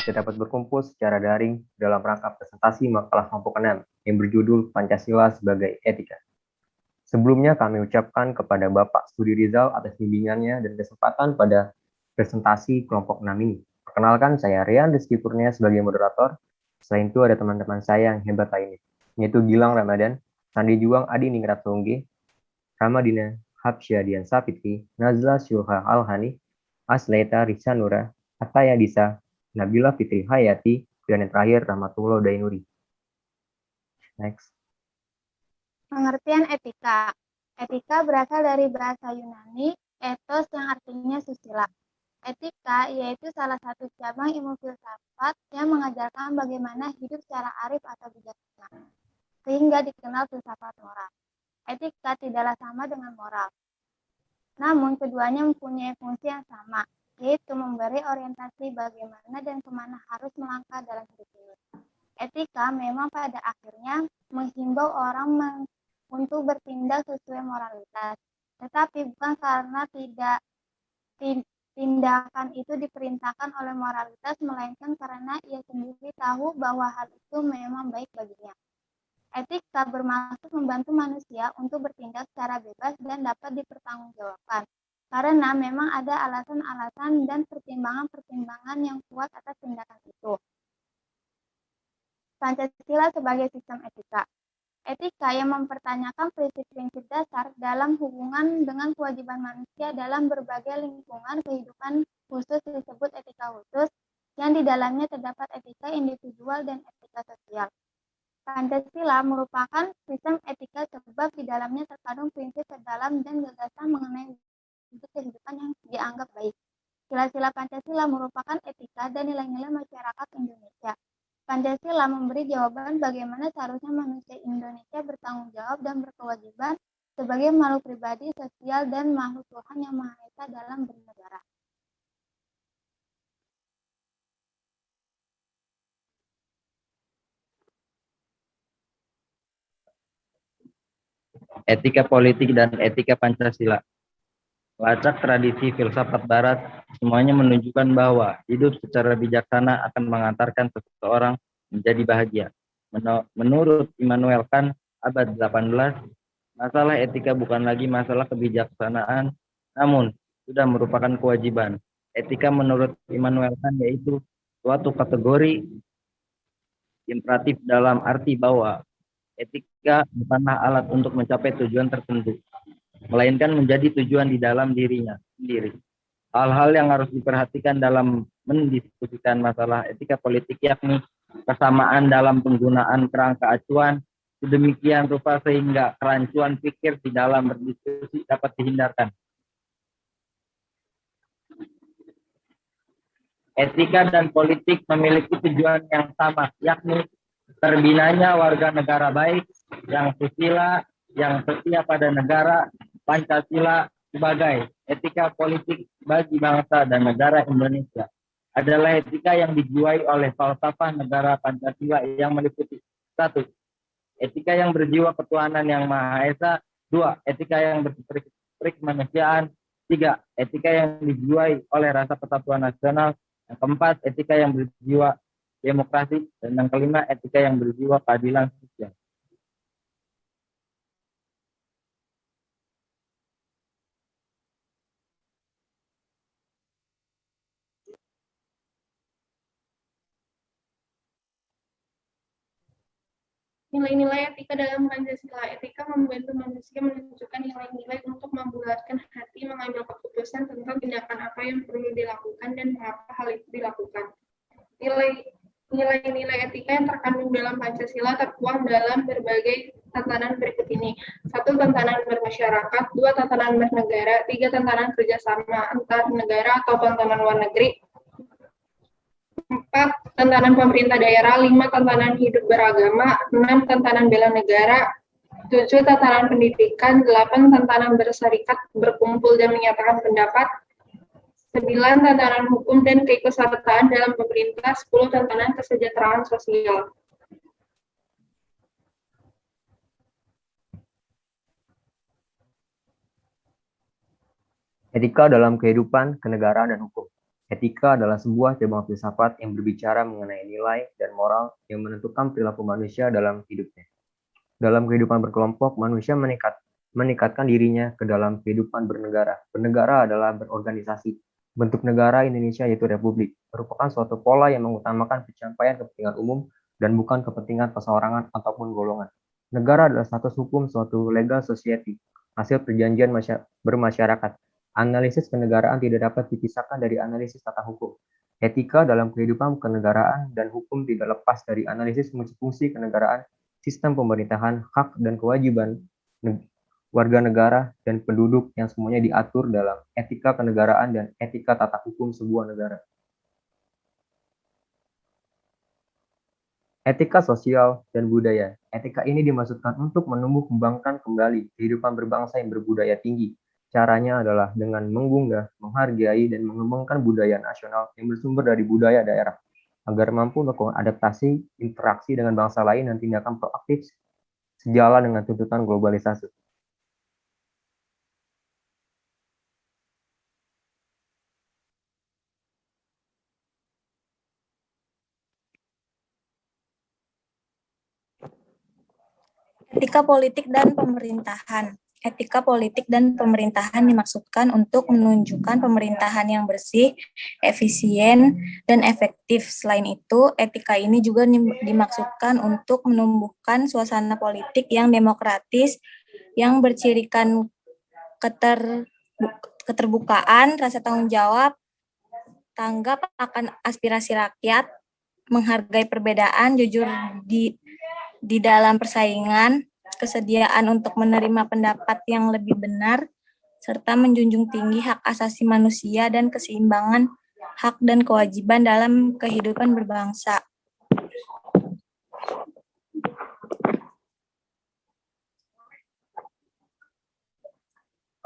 kita dapat berkumpul secara daring dalam rangka presentasi makalah kelompok 6 yang berjudul Pancasila sebagai Etika. Sebelumnya kami ucapkan kepada Bapak Studi Rizal atas bimbingannya dan kesempatan pada presentasi kelompok 6 ini. Perkenalkan, saya Rian Rizky Kurnia sebagai moderator. Selain itu ada teman-teman saya yang hebat lainnya, yaitu Gilang Ramadan, Sandi Juang Adi Ningrat Songge, Ramadina Habsyah Dian Sapitri, Nazla Syuha Al-Hani, Asleta Risanura, Ataya Disa, Nabila Fitri Hayati, dan yang terakhir Rahmatullah Dainuri. Next. Pengertian etika. Etika berasal dari bahasa Yunani, ethos yang artinya susila. Etika yaitu salah satu cabang ilmu filsafat yang mengajarkan bagaimana hidup secara arif atau bijaksana, sehingga dikenal filsafat moral. Etika tidaklah sama dengan moral. Namun keduanya mempunyai fungsi yang sama, yaitu memberi orientasi bagaimana dan kemana harus melangkah dalam hidup ini. Etika memang pada akhirnya menghimbau orang untuk bertindak sesuai moralitas, tetapi bukan karena tindakan itu diperintahkan oleh moralitas, melainkan karena ia sendiri tahu bahwa hal itu memang baik baginya. Etika bermaksud membantu manusia untuk bertindak secara bebas dan dapat dipertanggungjawabkan, karena memang ada alasan-alasan dan pertimbangan-pertimbangan yang kuat atas tindakan itu. Pancasila sebagai sistem etika. Etika yang mempertanyakan prinsip-prinsip dasar dalam hubungan dengan kewajiban manusia dalam berbagai lingkungan kehidupan khusus disebut etika khusus, yang di dalamnya terdapat etika individual dan etika sosial. Pancasila merupakan sistem etika sebab di dalamnya terkandung prinsip terdalam dan gagasan mengenai wujud kehidupan yang dianggap baik. Sila-sila Pancasila merupakan etika dan nilai-nilai masyarakat Indonesia. Pancasila memberi jawaban bagaimana seharusnya manusia Indonesia bertanggung jawab dan berkewajiban sebagai makhluk pribadi, sosial, dan makhluk Tuhan yang Maha Esa dalam bernegara. Etika politik dan etika Pancasila. Lacak tradisi filsafat barat, semuanya menunjukkan bahwa hidup secara bijaksana akan mengantarkan seseorang menjadi bahagia. Menurut Immanuel Kant, abad 18, masalah etika bukan lagi masalah kebijaksanaan, namun sudah merupakan kewajiban. Etika menurut Immanuel Kant yaitu suatu kategori imperatif dalam arti bahwa etika bukanlah alat untuk mencapai tujuan tertentu, melainkan menjadi tujuan di dalam dirinya sendiri. Hal-hal yang harus diperhatikan dalam mendiskusikan masalah etika politik yakni kesamaan dalam penggunaan kerangka acuan, sedemikian rupa sehingga kerancuan pikir di dalam berdiskusi dapat dihindarkan. Etika dan politik memiliki tujuan yang sama, yakni terbinanya warga negara baik, yang susila, yang setia pada negara. Pancasila sebagai etika politik bagi bangsa dan negara Indonesia adalah etika yang dijiwai oleh falsafah negara Pancasila yang meliputi 1. Etika yang berjiwa ketuhanan yang Maha Esa. 2. Etika yang bersifat kemanusiaan. 3. Etika yang dijiwai oleh rasa persatuan nasional. Yang keempat, etika yang berjiwa demokrasi. Dan yang kelima, etika yang berjiwa keadilan sosial. Nilai-nilai etika dalam Pancasila. Etika membantu manusia menunjukkan nilai-nilai untuk membulatkan hati mengambil keputusan tentang tindakan apa yang perlu dilakukan dan mengapa hal itu dilakukan. Nilai-nilai etika yang terkandung dalam Pancasila tertuang dalam berbagai tatanan berikut ini. 1. Tatanan bermasyarakat. 2. Tatanan bernegara. 3. Tatanan kerjasama antar negara atau tatanan luar negeri. 4. Tatanan pemerintah daerah. 5. Tatanan hidup beragama. 6. Tatanan bela negara. 7. Tatanan pendidikan. 8. Tatanan berserikat, berkumpul dan menyatakan pendapat. 9. Tatanan hukum dan keikutsertaan dalam pemerintah. 10. Tatanan kesejahteraan sosial. Etika dalam kehidupan, kenegaraan, dan hukum. Etika adalah sebuah cabang filsafat yang berbicara mengenai nilai dan moral yang menentukan perilaku manusia dalam hidupnya. Dalam kehidupan berkelompok, manusia meningkatkan dirinya ke dalam kehidupan bernegara. Bernegara adalah berorganisasi. Bentuk negara Indonesia yaitu republik, merupakan suatu pola yang mengutamakan pencapaian kepentingan umum dan bukan kepentingan perseorangan ataupun golongan. Negara adalah status hukum suatu legal society, hasil perjanjian bermasyarakat. Analisis kenegaraan tidak dapat dipisahkan dari analisis tata hukum. Etika dalam kehidupan kenegaraan dan hukum tidak lepas dari analisis fungsi kenegaraan, sistem pemerintahan, hak dan kewajiban warga negara dan penduduk yang semuanya diatur dalam etika kenegaraan dan etika tata hukum sebuah negara. Etika sosial dan budaya. Etika ini dimaksudkan untuk menumbuh kembangkan kembali kehidupan berbangsa yang berbudaya tinggi. Caranya adalah dengan mengunggah, menghargai, dan mengembangkan budaya nasional yang bersumber dari budaya daerah, agar mampu melakukan adaptasi, interaksi dengan bangsa lain, dan tindakan proaktif sejalan dengan tuntutan globalisasi. Etika politik dan pemerintahan. Etika politik dan pemerintahan dimaksudkan untuk menunjukkan pemerintahan yang bersih, efisien, dan efektif. Selain itu, etika ini juga dimaksudkan untuk menumbuhkan suasana politik yang demokratis, yang bercirikan keterbukaan, rasa tanggung jawab, tanggap akan aspirasi rakyat, menghargai perbedaan, jujur di dalam persaingan, kesediaan untuk menerima pendapat yang lebih benar, serta menjunjung tinggi hak asasi manusia dan keseimbangan hak dan kewajiban dalam kehidupan berbangsa.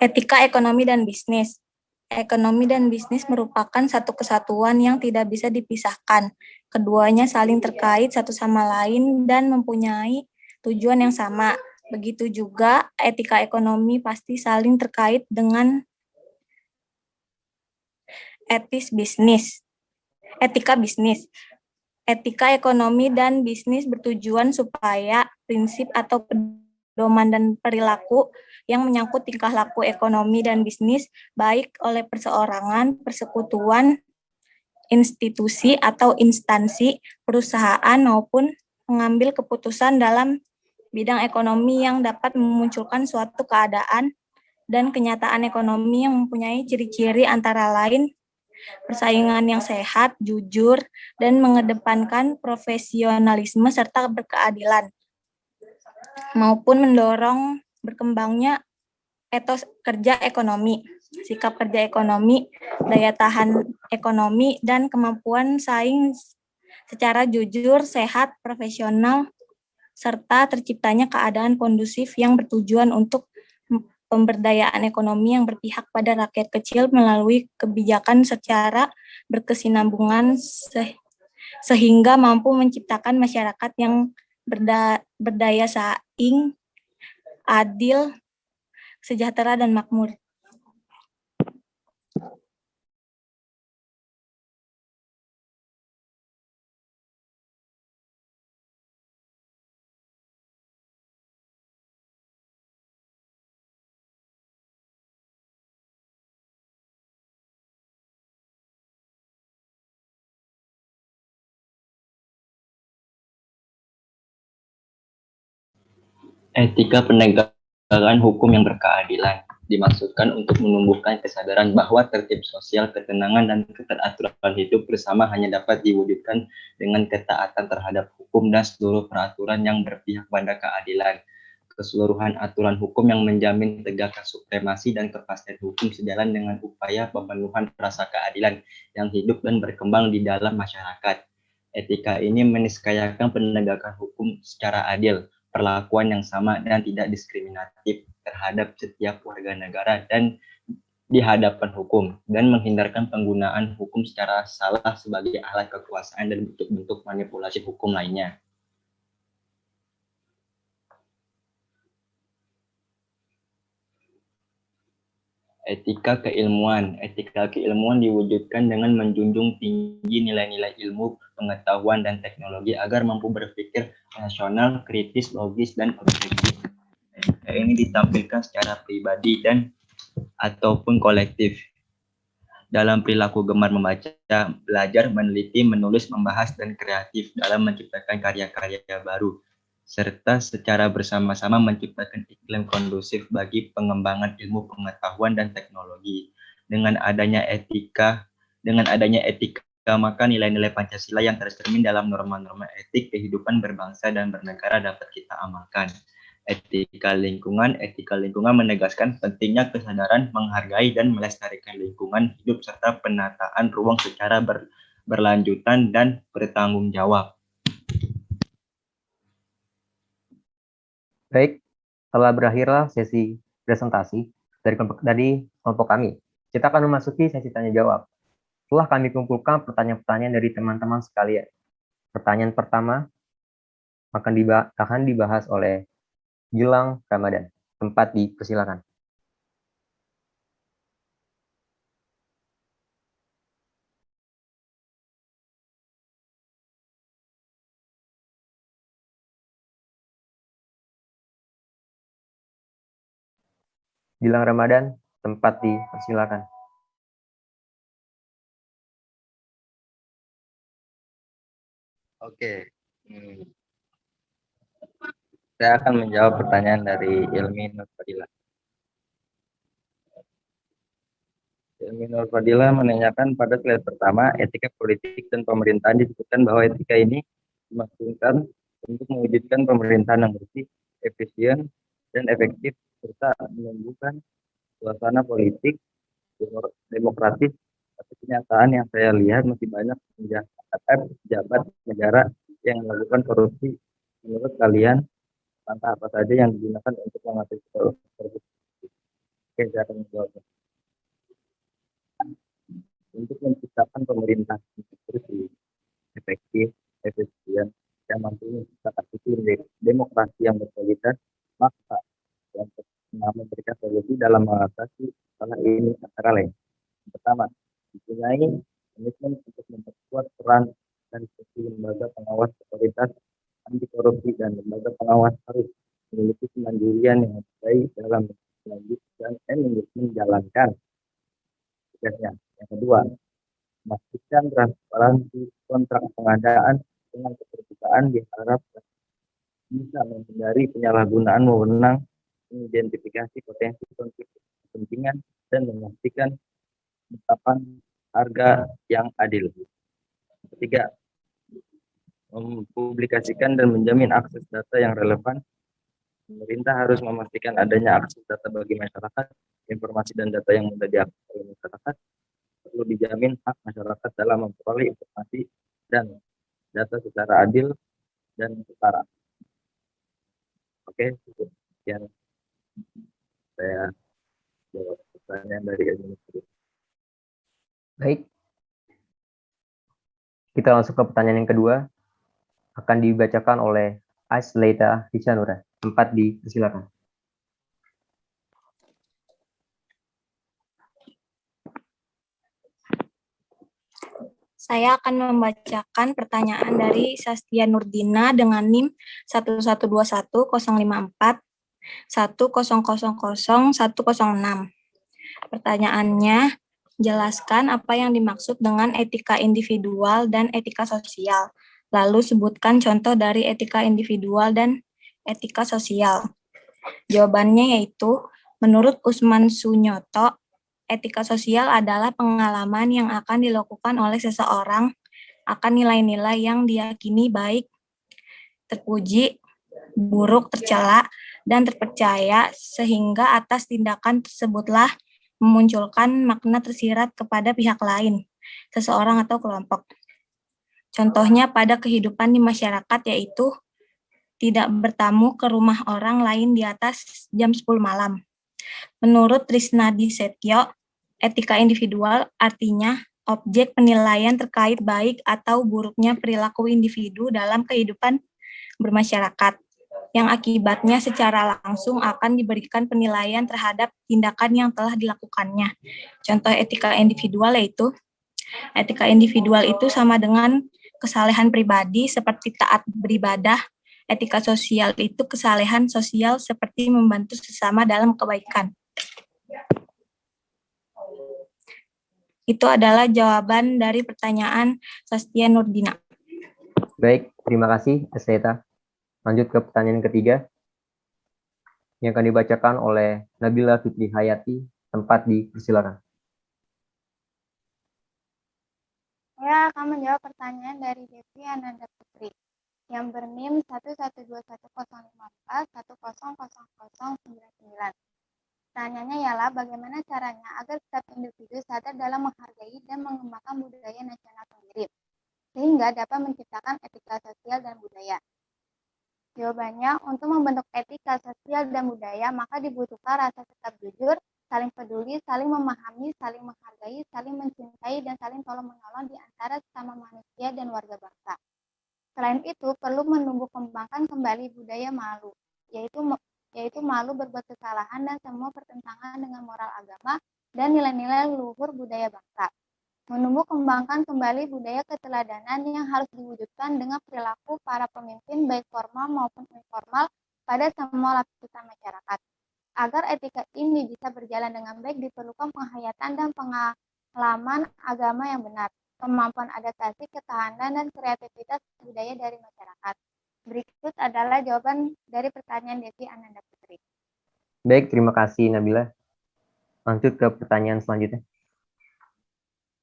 Etika ekonomi dan bisnis. Ekonomi dan bisnis merupakan satu kesatuan yang tidak bisa dipisahkan. Keduanya saling terkait satu sama lain dan mempunyai tujuan yang sama. Begitu juga etika ekonomi pasti saling terkait dengan etika bisnis. Etika ekonomi dan bisnis bertujuan supaya prinsip atau pedoman dan perilaku yang menyangkut tingkah laku ekonomi dan bisnis baik oleh perseorangan, persekutuan, institusi atau instansi, perusahaan maupun pengambil keputusan dalam bidang ekonomi yang dapat memunculkan suatu keadaan dan kenyataan ekonomi yang mempunyai ciri-ciri antara lain persaingan yang sehat, jujur, dan mengedepankan profesionalisme serta berkeadilan, maupun mendorong berkembangnya etos kerja ekonomi, sikap kerja ekonomi, daya tahan ekonomi, dan kemampuan saing secara jujur, sehat, profesional, serta terciptanya keadaan kondusif yang bertujuan untuk pemberdayaan ekonomi yang berpihak pada rakyat kecil melalui kebijakan secara berkesinambungan sehingga mampu menciptakan masyarakat yang berdaya saing, adil, sejahtera, dan makmur. Etika penegakan hukum yang berkeadilan dimaksudkan untuk menumbuhkan kesadaran bahwa tertib sosial, ketenangan, dan keteraturan hidup bersama hanya dapat diwujudkan dengan ketaatan terhadap hukum dan seluruh peraturan yang berpihak pada keadilan. Keseluruhan aturan hukum yang menjamin tegaknya supremasi dan kepastian hukum sejalan dengan upaya pemenuhan rasa keadilan yang hidup dan berkembang di dalam masyarakat. Etika ini meniscayakan penegakan hukum secara adil, perlakuan yang sama dan tidak diskriminatif terhadap setiap warga negara dan di hadapan hukum, dan menghindarkan penggunaan hukum secara salah sebagai alat kekuasaan dan bentuk-bentuk manipulasi hukum lainnya. Etika keilmuan. Etika keilmuan diwujudkan dengan menjunjung tinggi nilai-nilai ilmu, pengetahuan, dan teknologi agar mampu berpikir rasional, kritis, logis, dan objektif. Etika ini ditampilkan secara pribadi dan ataupun kolektif. Dalam perilaku gemar membaca, belajar, meneliti, menulis, membahas, dan kreatif dalam menciptakan karya-karya baru, serta secara bersama-sama menciptakan iklim kondusif bagi pengembangan ilmu pengetahuan dan teknologi. Dengan adanya etika, maka nilai-nilai Pancasila yang tercermin dalam norma-norma etik kehidupan berbangsa dan bernegara dapat kita amalkan. Etika lingkungan menegaskan pentingnya kesadaran menghargai dan melestarikan lingkungan hidup serta penataan ruang secara berlanjutan dan bertanggung jawab. Baik, setelah berakhirlah sesi presentasi dari kelompok kami. Kita akan memasuki sesi tanya jawab. Setelah kami kumpulkan pertanyaan-pertanyaan dari teman-teman sekalian. Pertanyaan pertama akan dibahas oleh Gilang Ramadan. Tempat dipersilakan. Gilang Ramadan, tempat dipersilakan. Oke. Saya akan menjawab pertanyaan dari Ilmi Nurfadila. Ilmi Nurfadila menanyakan pada slide pertama, etika politik dan pemerintahan disebutkan bahwa etika ini dimaksudkan untuk mewujudkan pemerintahan yang bersih, efisien, dan efektif, serta menumbuhkan suasana politik demokratis. Tapi kenyataan yang saya lihat masih banyak pejabat negara yang melakukan korupsi. Menurut kalian, langkah apa saja yang digunakan untuk mengatasi korupsi? Oke, saya akan menjawabnya. Untuk menciptakan pemerintahan yang bersih, efektif, efisien, yang mampu menciptakan iklim demokrasi yang berkualitas, maka yang memberikan solusi dalam mengatasi masalah ini antara lain. Yang pertama, dipunyai komitmen untuk memperkuat peran dan fungsi lembaga pengawas otoritas anti korupsi, dan lembaga pengawas harus memiliki kemandirian yang baik dalam melanjutkan dan menjalankan tugasnya. Yang kedua, memastikan transparansi kontrak pengadaan dengan keterbukaan diharapkan bisa menghindari penyalahgunaan wewenang, mengidentifikasi potensi konflik kepentingan, dan memastikan penetapan harga yang adil. Ketiga, mempublikasikan dan menjamin akses data yang relevan. Pemerintah harus memastikan adanya akses data bagi masyarakat, informasi dan data yang mudah diakses oleh masyarakat. Perlu dijamin hak masyarakat dalam memperoleh informasi dan data secara adil dan setara. Oke, cukup sekian saya jawab pertanyaan dari administrasi. Baik. Kita langsung ke pertanyaan yang kedua. Akan dibacakan oleh Aisleta Hisanura. Tempat dipersilakan. Saya akan membacakan pertanyaan dari Sastia Nurdina dengan NIM 1121054 10000106. Pertanyaannya, jelaskan apa yang dimaksud dengan etika individual dan etika sosial. Lalu sebutkan contoh dari etika individual dan etika sosial. Jawabannya yaitu, menurut Usman Sunyoto, etika sosial adalah pengalaman yang akan dilakukan oleh seseorang akan nilai-nilai yang diyakini baik, terpuji, buruk, tercela, dan terpercaya, sehingga atas tindakan tersebutlah memunculkan makna tersirat kepada pihak lain, seseorang atau kelompok. Contohnya pada kehidupan di masyarakat yaitu tidak bertamu ke rumah orang lain di atas jam 10 malam. Menurut Trisnadi Setio, etika individual artinya objek penilaian terkait baik atau buruknya perilaku individu dalam kehidupan bermasyarakat. yang akibatnya secara langsung akan diberikan penilaian terhadap tindakan yang telah dilakukannya. Contoh etika individual yaitu etika individual itu sama dengan kesalehan pribadi seperti taat beribadah. Etika sosial itu kesalehan sosial seperti membantu sesama dalam kebaikan. Itu adalah jawaban dari pertanyaan Sastia Nurdina. Baik, terima kasih Esteta. Lanjut ke pertanyaan ketiga yang akan dibacakan oleh Nabila Fitri Hayati. Tempat dipersilakan. Saya akan menjawab pertanyaan dari Devi Ananda Putri yang berNIM 1121054100099. Pertanyaannya ialah bagaimana caranya agar setiap individu sadar dalam menghargai dan mengembangkan budaya nasional pengirim, sehingga dapat menciptakan etika sosial dan budaya. Jawabannya, untuk membentuk etika sosial dan budaya, maka dibutuhkan rasa tetap jujur, saling peduli, saling memahami, saling menghargai, saling mencintai, dan saling tolong-menolong di antara sesama manusia dan warga bangsa. Selain itu, perlu menumbuh kembangkan kembali budaya malu, yaitu malu berbuat kesalahan dan semua pertentangan dengan moral agama dan nilai-nilai luhur budaya bangsa. Menumbuh kembangkan kembali budaya keteladanan yang harus diwujudkan dengan perilaku para pemimpin baik formal maupun informal pada semua lapisan masyarakat. Agar etika ini bisa berjalan dengan baik diperlukan penghayatan dan pengalaman agama yang benar, kemampuan adaptasi, ketahanan, dan kreativitas budaya dari masyarakat. Berikut adalah jawaban dari pertanyaan Devi Ananda Putri. Baik, terima kasih Nabila. Lanjut ke pertanyaan selanjutnya.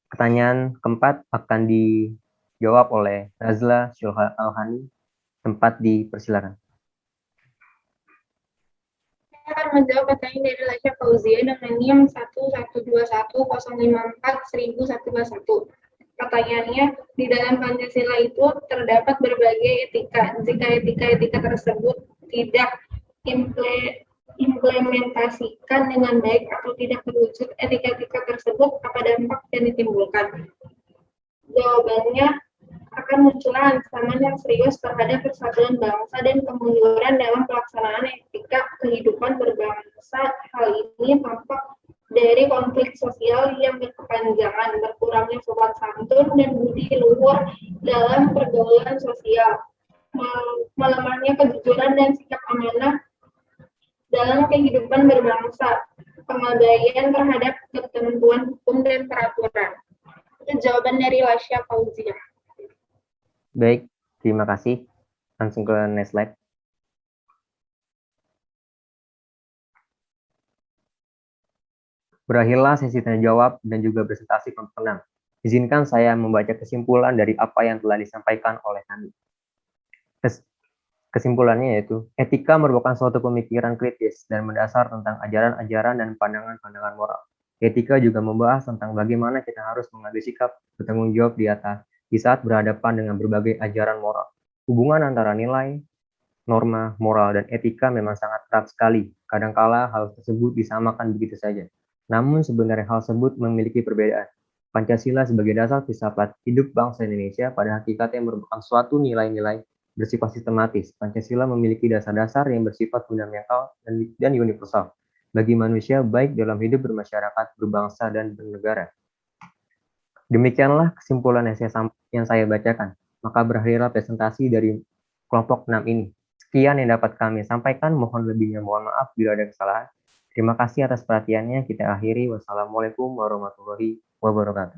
Pertanyaan keempat akan dijawab oleh Nazla Syulha Alhani. Tempat dipersilakan. Saya akan menjawab pertanyaan dari Lasya Fauzia dengan NIM 11210541121. Pertanyaannya, di dalam Pancasila itu terdapat berbagai etika. Jika etika-etika tersebut tidak implementasikan dengan baik atau tidak terwujud etika-etika tersebut, apa dampak yang ditimbulkan? Jawabannya, akan muncullah ancaman yang serius terhadap persatuan bangsa dan kemunduran dalam pelaksanaan etika kehidupan berbangsa. Hal ini tampak dari konflik sosial yang berkepanjangan, berkurangnya sopan santun dan budi luhur dalam pergaulan sosial, melemahnya kejujuran dan sikap amanah dalam kehidupan berbangsa, pengabaian terhadap ketentuan hukum dan peraturan. Itu jawaban dari Lasya Fauzia. Baik, terima kasih. Langsung ke next slide. Berakhirlah sesi tanya jawab dan juga presentasi kelompok 6. Izinkan saya membaca kesimpulan dari apa yang telah disampaikan oleh kami. Kesimpulannya yaitu, etika merupakan suatu pemikiran kritis dan mendasar tentang ajaran-ajaran dan pandangan-pandangan moral. Etika juga membahas tentang bagaimana kita harus mengambil sikap bertanggung jawab di saat berhadapan dengan berbagai ajaran moral. Hubungan antara nilai, norma, moral, dan etika memang sangat erat sekali. Kadangkala hal tersebut disamakan begitu saja. Namun sebenarnya hal tersebut memiliki perbedaan. Pancasila sebagai dasar filsafat hidup bangsa Indonesia pada hakikatnya merupakan suatu nilai-nilai bersifat sistematis. Pancasila memiliki dasar-dasar yang bersifat fundamental dan universal bagi manusia baik dalam hidup bermasyarakat, berbangsa, dan bernegara. Demikianlah kesimpulan yang saya bacakan. Maka berakhirlah presentasi dari kelompok 6 ini. Sekian yang dapat kami sampaikan. Mohon lebihnya mohon maaf bila ada kesalahan. Terima kasih atas perhatiannya. Kita akhiri. Wassalamualaikum warahmatullahi wabarakatuh.